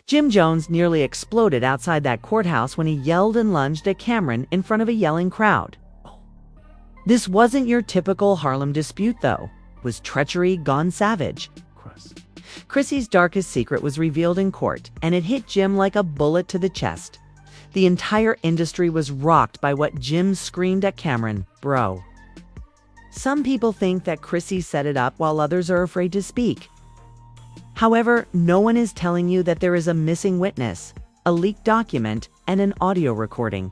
Jim Jones nearly exploded outside that courthouse when he yelled and lunged at Camron in front of a yelling crowd. This wasn't your typical Harlem dispute, though. It was treachery gone savage. Chrissy's darkest secret was revealed in court, and it hit Jim like a bullet to the chest. The entire industry was rocked by what Jim screamed at Camron, "Bro." Some people think that Chrissy set it up while others are afraid to speak. However, no one is telling you that there is a missing witness, a leaked document, and an audio recording.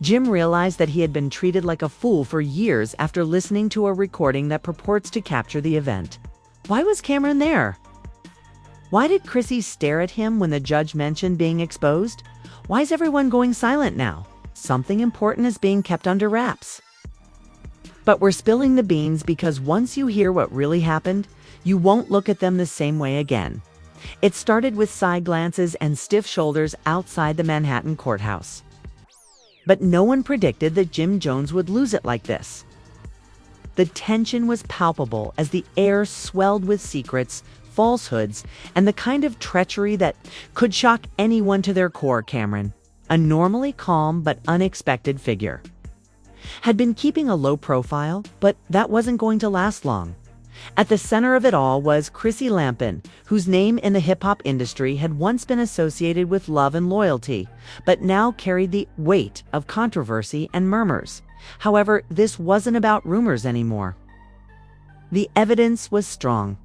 Jim realized that he had been treated like a fool for years after listening to a recording that purports to capture the event. Why was Camron there? Why did Chrissy stare at him when the judge mentioned being exposed? Why is everyone going silent now? Something important is being kept under wraps. But we're spilling the beans because once you hear what really happened, you won't look at them the same way again. It started with side glances and stiff shoulders outside the Manhattan courthouse. But no one predicted that Jim Jones would lose it like this. The tension was palpable as the air swelled with secrets, falsehoods, and the kind of treachery that could shock anyone to their core. Camron, a normally calm but unexpected figure, had been keeping a low profile, but that wasn't going to last long. At the center of it all was Chrissy Lampkin, whose name in the hip-hop industry had once been associated with love and loyalty, but now carried the weight of controversy and murmurs. However, this wasn't about rumors anymore. The evidence was strong,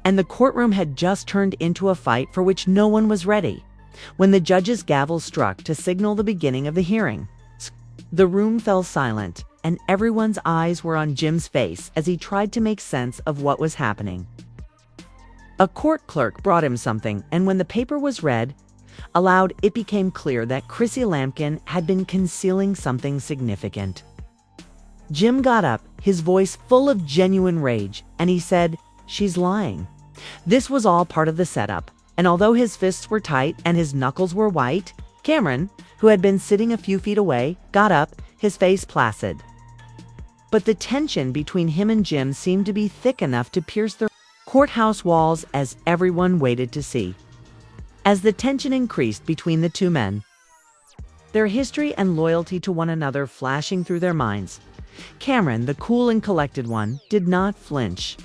and the courtroom had just turned into a fight for which no one was ready. When the judge's gavel struck to signal the beginning of the hearing, the room fell silent, and everyone's eyes were on Jim's face as he tried to make sense of what was happening. A court clerk brought him something, and when the paper was read aloud, it became clear that Chrissy Lampkin had been concealing something significant. Jim got up, his voice full of genuine rage, and he said, "She's lying." This was all part of the setup, and although his fists were tight and his knuckles were white, Camron, who had been sitting a few feet away, got up, his face placid. But the tension between him and Jim seemed to be thick enough to pierce the courthouse walls as everyone waited to see. As the tension increased between the two men, their history and loyalty to one another flashing through their minds, Camron, the cool and collected one, did not flinch.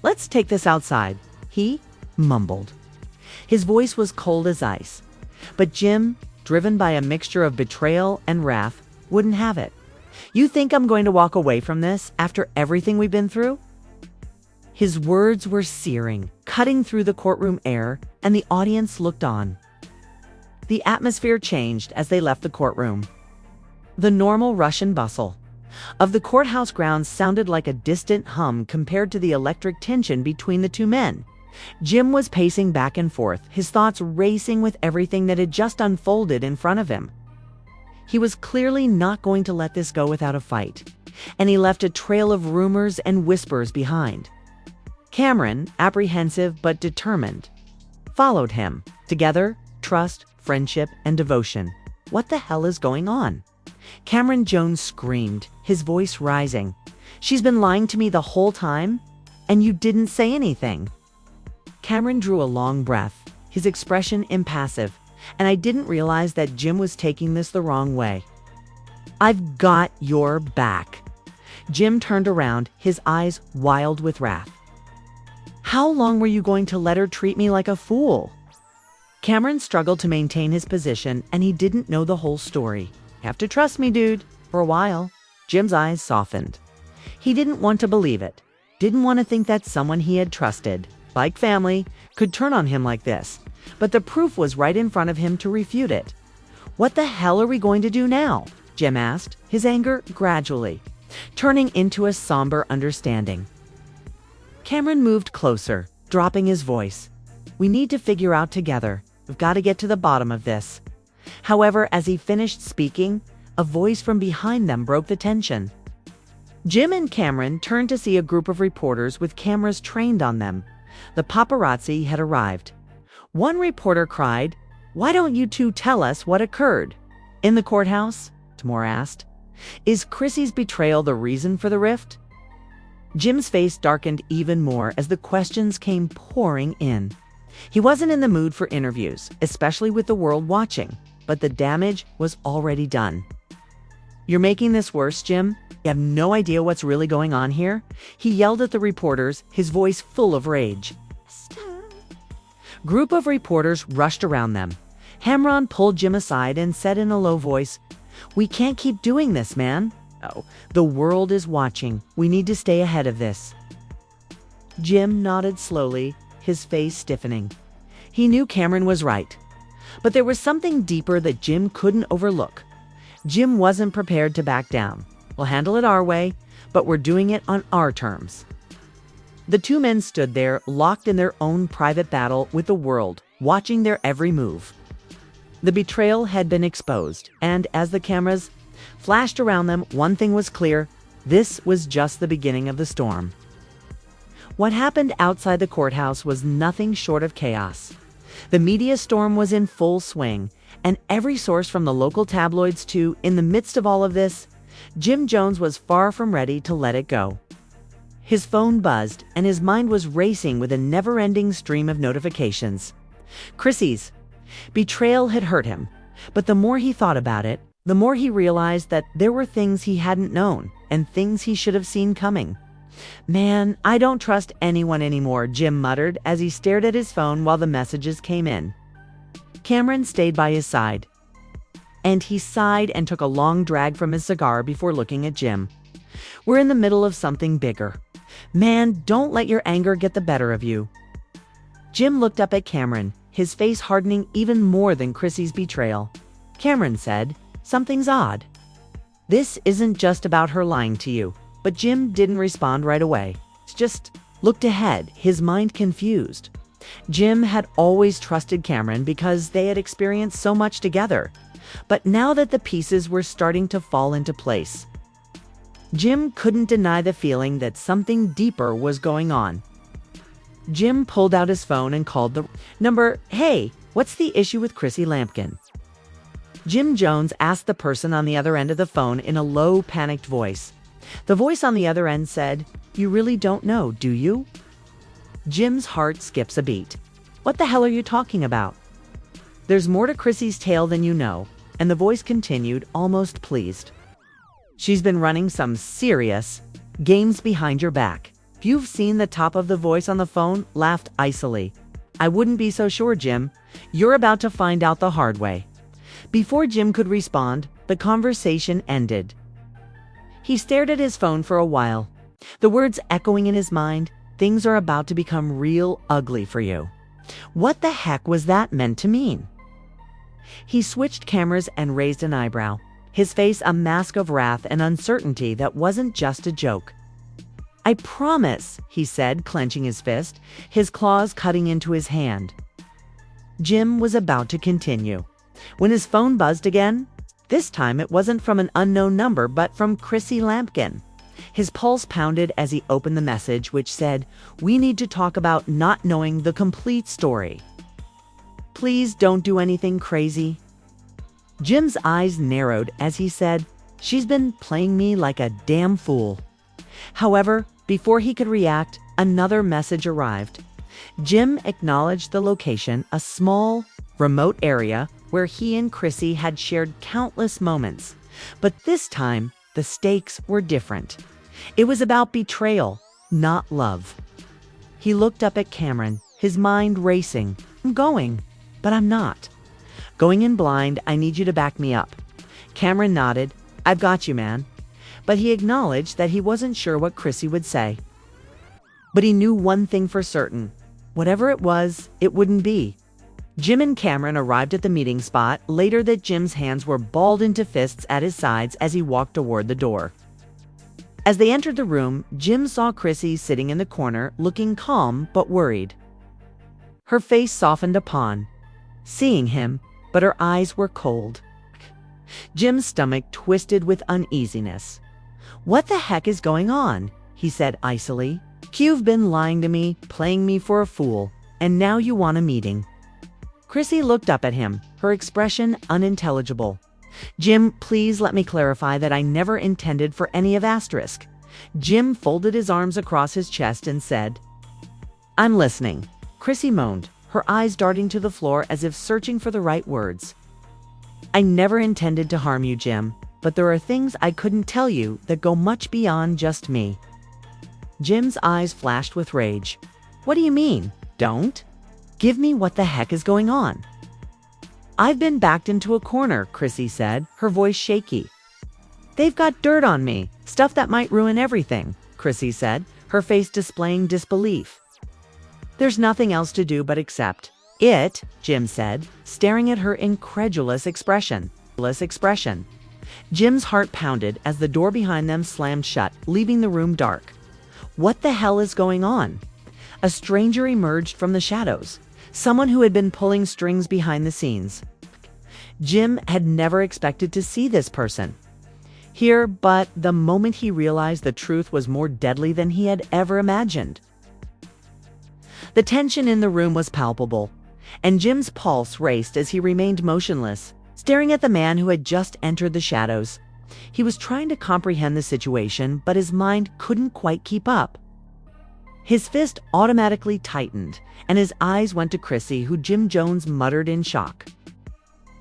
"Let's take this outside," he mumbled. His voice was cold as ice. But Jim, driven by a mixture of betrayal and wrath, wouldn't have it. "You think I'm going to walk away from this after everything we've been through?" His words were searing, cutting through the courtroom air, and the audience looked on. The atmosphere changed as they left the courtroom. The normal rush and bustle of the courthouse grounds sounded like a distant hum compared to the electric tension between the two men. Jim was pacing back and forth, his thoughts racing with everything that had just unfolded in front of him. He was clearly not going to let this go without a fight, and he left a trail of rumors and whispers behind. Camron, apprehensive but determined, followed him. Together, trust, friendship, and devotion. What the hell is going on? Camron Jones screamed, his voice rising. "She's been lying to me the whole time, and you didn't say anything." Camron drew a long breath, his expression impassive, and I didn't realize that Jim was taking this the wrong way. "I've got your back." Jim turned around, his eyes wild with wrath. "How long were you going to let her treat me like a fool?" Camron struggled to maintain his position, and he didn't know the whole story. "You have to trust me, dude, for a while." Jim's eyes softened. He didn't want to believe it, didn't want to think that someone he had trusted, like family, could turn on him like this. But the proof was right in front of him to refute it. "What the hell are we going to do now?" Jim asked, his anger gradually turning into a somber understanding. Camron moved closer, dropping his voice. "We need to figure out together. We've got to get to the bottom of this." However, as he finished speaking, a voice from behind them broke the tension. Jim and Camron turned to see a group of reporters with cameras trained on them. The paparazzi had arrived. One reporter cried, "Why don't you two tell us what occurred?" "In the courthouse?" Tamor asked. "Is Chrissy's betrayal the reason for the rift?" Jim's face darkened even more as the questions came pouring in. He wasn't in the mood for interviews, especially with the world watching, but the damage was already done. "You're making this worse, Jim. You have no idea what's really going on here," he yelled at the reporters, his voice full of rage. Group of reporters rushed around them. Camron pulled Jim aside and said in a low voice, "We can't keep doing this, man. Oh, the world is watching. We need to stay ahead of this." Jim nodded slowly, his face stiffening. He knew Camron was right. But there was something deeper that Jim couldn't overlook. Jim wasn't prepared to back down. "We'll handle it our way, but we're doing it on our terms." The two men stood there, locked in their own private battle with the world, watching their every move. The betrayal had been exposed, and as the cameras flashed around them, one thing was clear: this was just the beginning of the storm. What happened outside the courthouse was nothing short of chaos. The media storm was in full swing, and every source from the local tabloids to, in the midst of all of this, Jim Jones was far from ready to let it go. His phone buzzed, and his mind was racing with a never-ending stream of notifications. Chrissy's betrayal had hurt him, but the more he thought about it, the more he realized that there were things he hadn't known, and things he should have seen coming. "Man, I don't trust anyone anymore," Jim muttered as he stared at his phone while the messages came in. Camron stayed by his side, and he sighed and took a long drag from his cigar before looking at Jim. "We're in the middle of something bigger. Man, don't let your anger get the better of you." Jim looked up at Camron, his face hardening even more than Chrissy's betrayal. Camron said, "Something's odd. This isn't just about her lying to you." But Jim didn't respond right away. He just looked ahead, his mind confused. Jim had always trusted Camron because they had experienced so much together. But now that the pieces were starting to fall into place, Jim couldn't deny the feeling that something deeper was going on. Jim pulled out his phone and called the number. "Hey, what's the issue with Chrissy Lampkin?" Jim Jones asked the person on the other end of the phone in a low, panicked voice. The voice on the other end said, "You really don't know, do you?" Jim's heart skips a beat. "What the hell are you talking about?" "There's more to Chrissy's tale than you know," and the voice continued, almost pleased. "She's been running some serious games behind your back." If you've seen the top of the voice on the phone, laughed icily. "I wouldn't be so sure, Jim. You're about to find out the hard way." Before Jim could respond, the conversation ended. He stared at his phone for a while, the words echoing in his mind, "Things are about to become real ugly for you." What the heck was that meant to mean? He switched cameras and raised an eyebrow, his face a mask of wrath and uncertainty that wasn't just a joke. "I promise," he said, clenching his fist, his claws cutting into his hand. Jim was about to continue when his phone buzzed again. This time it wasn't from an unknown number, but from Chrissy Lampkin. His pulse pounded as he opened the message, which said, "We need to talk about not knowing the complete story. Please don't do anything crazy." Jim's eyes narrowed as he said, "She's been playing me like a damn fool." However, before he could react, another message arrived. Jim acknowledged the location, a small, remote area where he and Chrissy had shared countless moments. But this time, the stakes were different. It was about betrayal, not love. He looked up at Camron, his mind racing. "I'm going, but I'm not. Going in blind, I need you to back me up." Camron nodded. "I've got you, man." But he acknowledged that he wasn't sure what Chrissy would say. But he knew one thing for certain. Whatever it was, it wouldn't be. Jim and Camron arrived at the meeting spot later that Jim's hands were balled into fists at his sides as he walked toward the door. As they entered the room, Jim saw Chrissy sitting in the corner, looking calm but worried. Her face softened upon seeing him, but her eyes were cold. Jim's stomach twisted with uneasiness. "What the heck is going on?" he said icily. "You've been lying to me, playing me for a fool, and now you want a meeting." Chrissy looked up at him, her expression unintelligible. "Jim, please let me clarify that I never intended for any of asterisk." Jim folded his arms across his chest and said, "I'm listening." Chrissy moaned, her eyes darting to the floor as if searching for the right words. "I never intended to harm you, Jim, but there are things I couldn't tell you that go much beyond just me." Jim's eyes flashed with rage. "What do you mean, don't? Give me what the heck is going on." "I've been backed into a corner," Chrissy said, her voice shaky. "They've got dirt on me, stuff that might ruin everything," Chrissy said, her face displaying disbelief. "There's nothing else to do but accept it," Jim said, staring at her incredulous expression. Jim's heart pounded as the door behind them slammed shut, leaving the room dark. What the hell is going on? A stranger emerged from the shadows, someone who had been pulling strings behind the scenes. Jim had never expected to see this person here, but the moment he realized the truth was more deadly than he had ever imagined. The tension in the room was palpable, and Jim's pulse raced as he remained motionless, staring at the man who had just entered the shadows. He was trying to comprehend the situation, but his mind couldn't quite keep up. His fist automatically tightened, and his eyes went to Chrissy, who Jim Jones muttered in shock.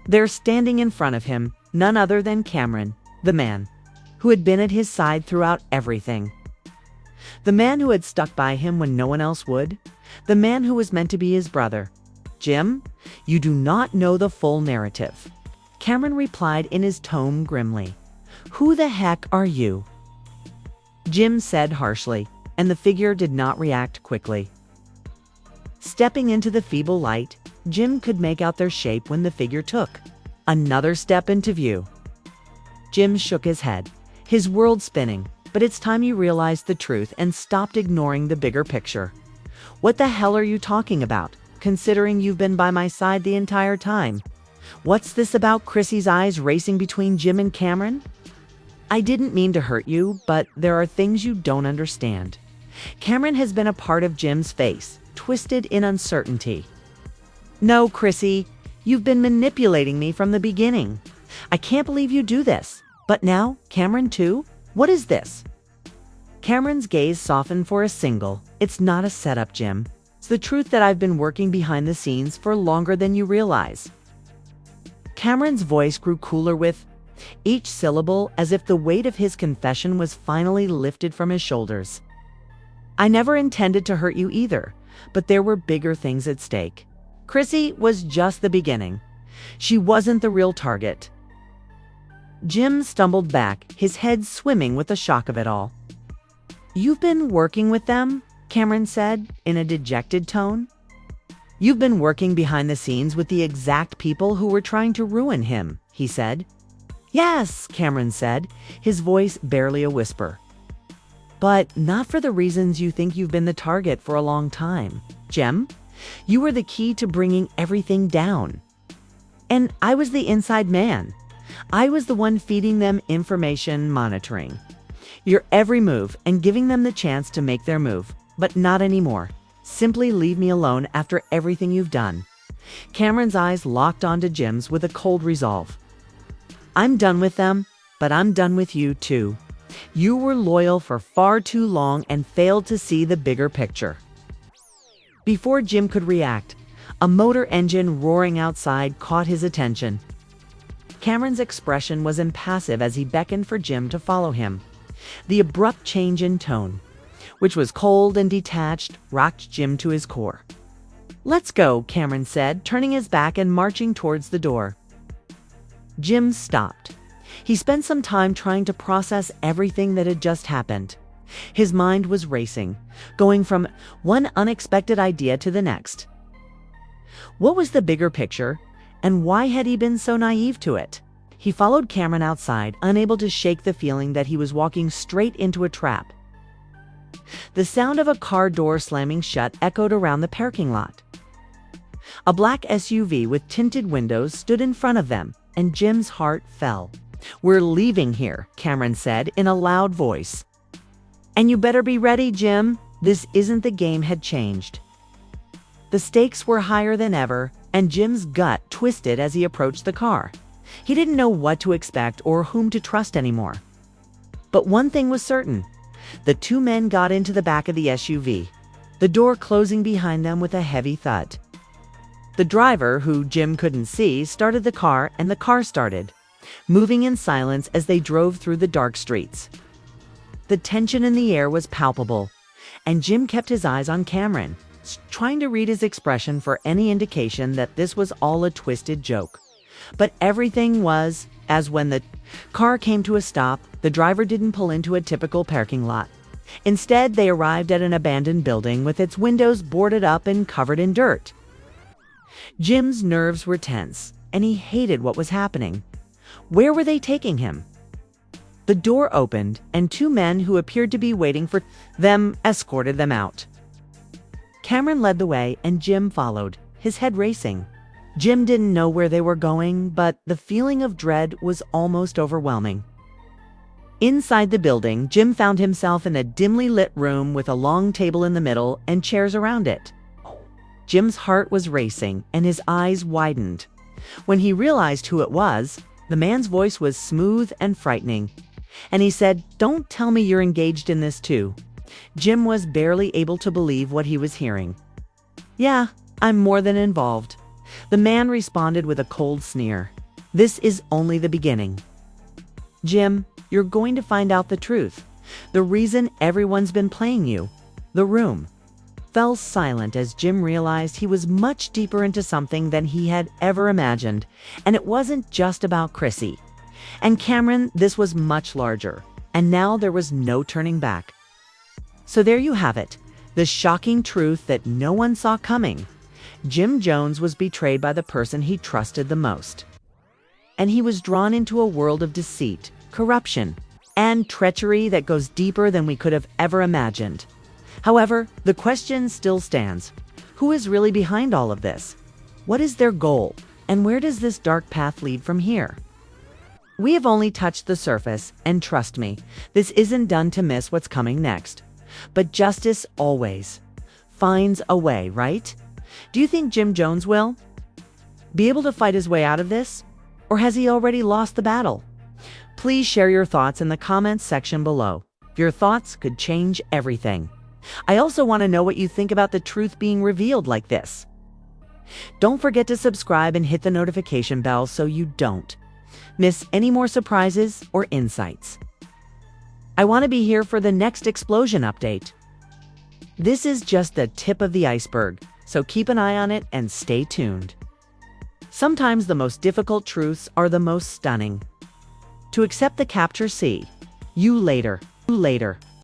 There, standing in front of him, none other than Camron, the man who had been at his side throughout everything. The man who had stuck by him when no one else would. The man who was meant to be his brother. "Jim, you do not know the full narrative," Camron replied in his tone grimly. "Who the heck are you?" Jim said harshly, and the figure did not react quickly. Stepping into the feeble light, Jim could make out their shape when the figure took another step into view. Jim shook his head, his world spinning, but it's time you realized the truth and stopped ignoring the bigger picture. "What the hell are you talking about, considering you've been by my side the entire time? What's this about?" Chrissy's eyes racing between Jim and Camron. "I didn't mean to hurt you, but there are things you don't understand." Camron has been a part of Jim's face, twisted in uncertainty. "No, Chrissy, you've been manipulating me from the beginning. I can't believe you do this. But now, Camron too? What is this?" Cameron's gaze softened for a single. "It's not a setup, Jim. It's the truth that I've been working behind the scenes for longer than you realize." Cameron's voice grew cooler with each syllable, as if the weight of his confession was finally lifted from his shoulders. "I never intended to hurt you either, but there were bigger things at stake. Chrissy was just the beginning. She wasn't the real target." Jim stumbled back, his head swimming with the shock of it all. "You've been working with them?" Camron said, in a dejected tone. "You've been working behind the scenes with the exact people who were trying to ruin him," he said. "Yes," Camron said, his voice barely a whisper. "But not for the reasons you think. You've been the target for a long time, Jim. You were the key to bringing everything down. And I was the inside man. I was the one feeding them information, monitoring your every move and giving them the chance to make their move. But not anymore. Simply leave me alone after everything you've done." Cameron's eyes locked onto Jim's with a cold resolve. "I'm done with them, but I'm done with you too. You were loyal for far too long and failed to see the bigger picture." Before Jim could react, a motor engine roaring outside caught his attention. Cameron's expression was impassive as he beckoned for Jim to follow him. The abrupt change in tone, which was cold and detached, rocked Jim to his core. "Let's go," Camron said, turning his back and marching towards the door. Jim stopped. He spent some time trying to process everything that had just happened. His mind was racing, going from one unexpected idea to the next. What was the bigger picture, and why had he been so naive to it? He followed Camron outside, unable to shake the feeling that he was walking straight into a trap. The sound of a car door slamming shut echoed around the parking lot. A black SUV with tinted windows stood in front of them, and Jim's heart fell. "We're leaving here," Camron said in a loud voice. "And you better be ready, Jim. This isn't the game had changed." The stakes were higher than ever, and Jim's gut twisted as he approached the car. He didn't know what to expect or whom to trust anymore. But one thing was certain. The two men got into the back of the SUV, the door closing behind them with a heavy thud. The driver, who Jim couldn't see, started the car, and the car started, moving in silence as they drove through the dark streets. The tension in the air was palpable, and Jim kept his eyes on Camron, trying to read his expression for any indication that this was all a twisted joke. But everything was, as when the car came to a stop, the driver didn't pull into a typical parking lot. Instead, they arrived at an abandoned building with its windows boarded up and covered in dirt. Jim's nerves were tense, and he hated what was happening. Where were they taking him? The door opened, and two men who appeared to be waiting for them escorted them out. Camron led the way, and Jim followed, his head racing. Jim didn't know where they were going, but the feeling of dread was almost overwhelming. Inside the building, Jim found himself in a dimly lit room with a long table in the middle and chairs around it. Jim's heart was racing, and his eyes widened. When he realized who it was, the man's voice was smooth and frightening, and he said, "Don't tell me you're engaged in this too." Jim was barely able to believe what he was hearing. "Yeah, I'm more than involved." The man responded with a cold sneer. "This is only the beginning. Jim, you're going to find out the truth. The reason everyone's been playing you." The room fell silent as Jim realized he was much deeper into something than he had ever imagined, and it wasn't just about Chrissy and Camron. This was much larger, and now there was no turning back. So there you have it, the shocking truth that no one saw coming. Jim Jones was betrayed by the person he trusted the most, and he was drawn into a world of deceit, corruption, and treachery that goes deeper than we could have ever imagined. However, the question still stands. Who is really behind all of this? What is their goal? And where does this dark path lead from here? We have only touched the surface, and trust me, this isn't done to miss what's coming next. But justice always finds a way, right? Do you think Jim Jones will be able to fight his way out of this? Or has he already lost the battle? Please share your thoughts in the comments section below. Your thoughts could change everything. I also want to know what you think about the truth being revealed like this. Don't forget to subscribe and hit the notification bell so you don't miss any more surprises or insights. I want to be here for the next explosion update. This is just the tip of the iceberg, so keep an eye on it and stay tuned. Sometimes the most difficult truths are the most stunning. To accept the capture, see you later.